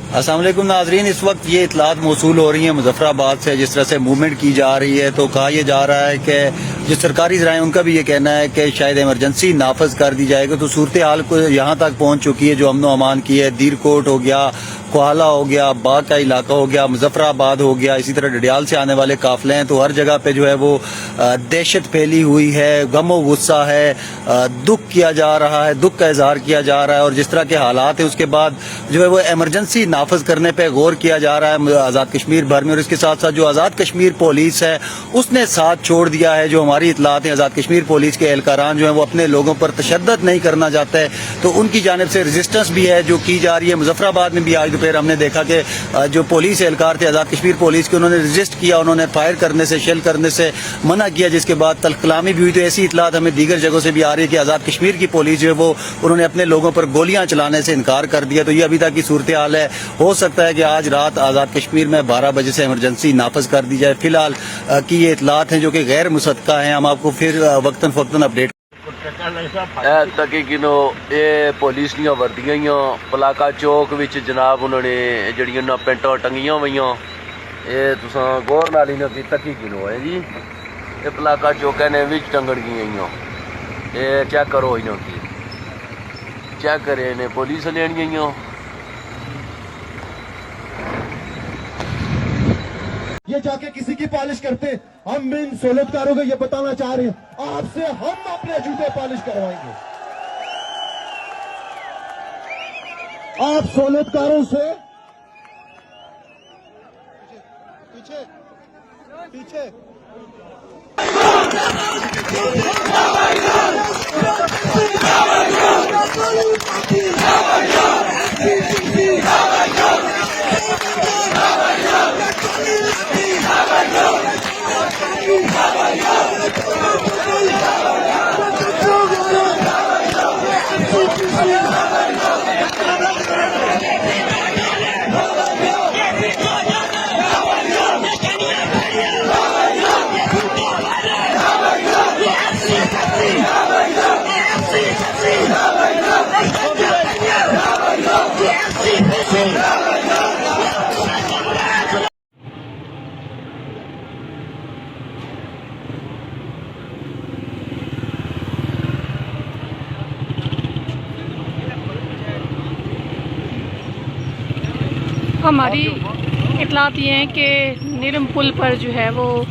अस्सलाम वालेकुम नाजरीन, इस वक्त ये इतलात मौसूल हो रही है मुजफ्फराबाद से। जिस तरह से मूवमेंट की जा रही है तो कहा यह जा रहा है कि जो सरकारी ज़राए उनका भी ये कहना है कि शायद इमरजेंसी नाफज कर दी जाएगी। तो सूरत हाल को यहाँ तक पहुँच चुकी है जो अमन व अमान की है। दीरकोट हो गया, कोहाला हो गया, बाग का इलाका हो गया, मुजफ्फराबाद हो गया, इसी तरह डडियाल से आने वाले काफिले हैं। तो हर जगह पे जो है वो दहशत फैली हुई है, गम गुस्सा है, दुख किया जा रहा है, दुख का इजहार किया जा रहा है। और जिस तरह के हालात है उसके बाद जो है वो इमरजेंसी नाफज करने पे गौर किया जा रहा है आज़ाद कश्मीर भर में। और इसके साथ साथ जो आज़ाद कश्मीर पुलिस है उसने साथ छोड़ दिया है। जो हमारी इतलात है, आज़ाद कश्मीर पुलिस के एहलकारान जो है वो अपने लोगों पर तशद्दुद नहीं करना चाहते, तो उनकी जानिब से रजिस्टेंस भी है जो की जा रही है। मुजफ्फराबाद में भी आज दोपहर हमने देखा कि जो पुलिस एहलकार थे आज़ाद कश्मीर पुलिस के, उन्होंने रजिस्ट किया, उन्होंने फायर करने से, शेल करने से मना किया, जिसके बाद तलकलामी भी हुई। तो ऐसी इतलात हमें दीगर जगहों से भी आ रही है कि आज़ाद कश्मीर की पुलिस जो है वो उन्होंने अपने लोगों पर गोलियां चलाने से इनकार कर दिया। तो ये अभी तक की सूरत हाल है। हो सकता है कि आज रात आज़ाद कश्मीर में 12 बजे से इमरजेंसी नाफज कर दी जाए। फिलहाल की ये इतलात हैं जो कि गैर मुसद्दका हैं। हम आपको फिर वक्तन फक्तन अपडेट पुलिस दी वर्दियां पलाका चौक विच जनाब उन्होंने जड़ियां पेंटां टंगियां हुई, ये तुसां गौर नाल इन्हां तकी गिनो है जी। ये पलाका चौक ने विच टंगड़ गई, ये चेक करो इन्हों की, चेक करे ने पुलिस लेनियां। ये जाके किसी की पॉलिश करते। हम इन सोलतकारों को ये बताना चाह रहे हैं, आपसे हम अपने जूते पॉलिश करवाएंगे। आप सोलतकारों से पीछे पीछे हमारी इतलात ये हैं कि नीलम पुल पर जो है वो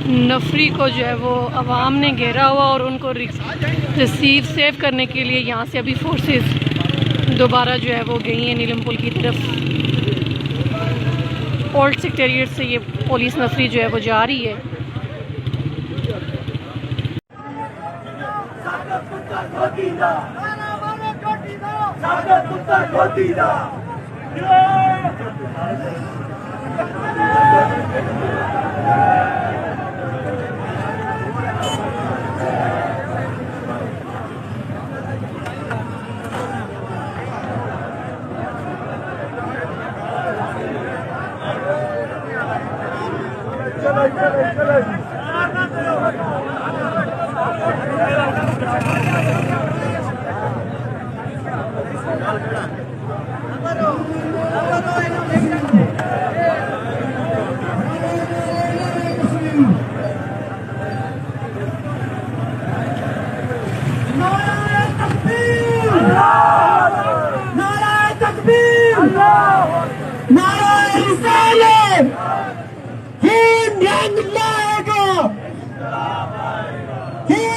नफरी को जो है वो अवाम ने घेरा हुआ और उनको रिसीव सेव करने के लिए यहाँ से अभी फोर्सेस दोबारा जो है वो गई हैं नीलम पुल की तरफ। ओल्ड सेक्रेटेरिएट से ये पुलिस नफरी जो है वो जा रही है।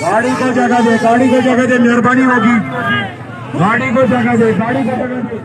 गाड़ी को जगह दे, गाड़ी को जगह दे, मेहरबानी होगी। गाड़ी को जगह दे, गाड़ी को जगह दे।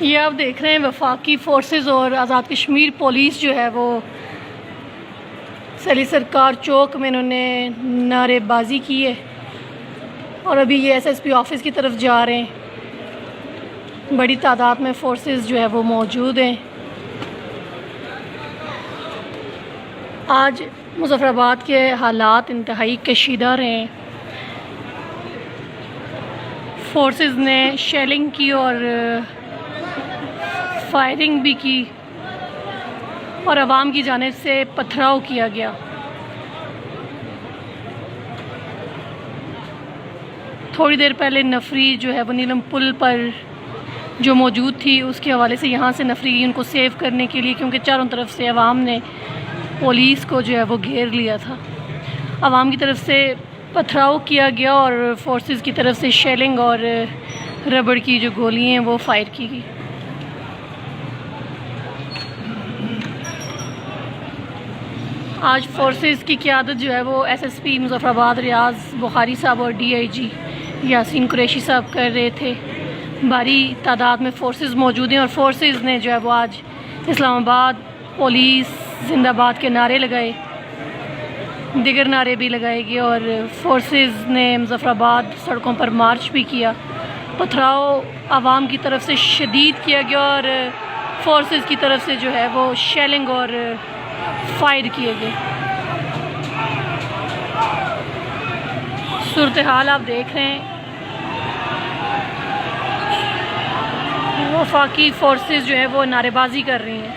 ये आप देख रहे हैं वफाकी फोर्सेस और आज़ाद कश्मीर पुलिस जो है वो सली सरकार चौक में इन्होंने नारेबाजी की है और अभी ये एसएसपी ऑफिस की तरफ जा रहे हैं। बड़ी तादाद में फोर्सेस जो है वो मौजूद हैं। आज मुजफ्फराबाद के हालात इंतहाई कशीदा रहे। फोर्सेस ने शेलिंग की और फायरिंग भी की और आवाम की जानिब से पथराव किया गया। थोड़ी देर पहले नफरी जो है वो नीलम पुल पर जो मौजूद थी उसके हवाले से यहाँ से नफरी उनको सेव करने के लिए, क्योंकि चारों तरफ से आवाम ने पुलिस को जो है वो घेर लिया था। आवाम की तरफ से पथराव किया गया और फोर्सेस की तरफ से शेलिंग और रबड़ की जो गोलियाँ हैं वो फायर की गई। आज फोर्सेस की क़यादत जो है वो एसएसपी मुजफ्फराबाद रियाज बुखारी साहब और डीआईजी यासीन कुरैशी साहब कर रहे थे। भारी तादाद में फोर्सेस मौजूद हैं और फोर्सेस ने जो है वो आज इस्लामाबाद पुलिस जिंदाबाद के नारे लगाए, दिगर नारे भी लगाए गए और फोर्सेस ने मुजफ्फराबाद सड़कों पर मार्च भी किया। पथराव आवाम की तरफ से शदीद किया गया और फोर्सेस की तरफ से जो है वो शेलिंग और फायर किए गए। सूरत हाल आप देख रहे हैं। वफाकी फोर्सेस जो है वो नारेबाजी कर रही हैं।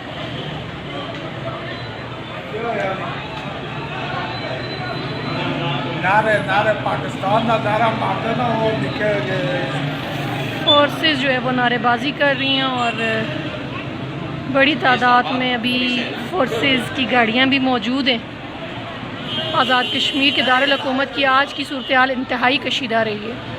नारे पाकिस्तान का नारा मार देना वो लिखे फोर्सेस जो है वो नारेबाजी कर रही हैं और बड़ी तादाद में अभी फोर्सेस की गाड़ियां भी मौजूद हैं। आज़ाद कश्मीर के दारुल हुकूमत की आज की सूरत हाल इंतहाई कशीदा रही है।